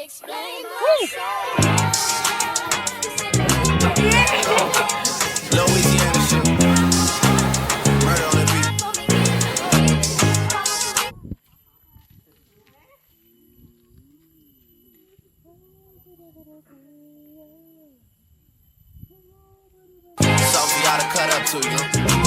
Explain Louisiana shit. Murder on the beat. Sophie oughta cut up to you.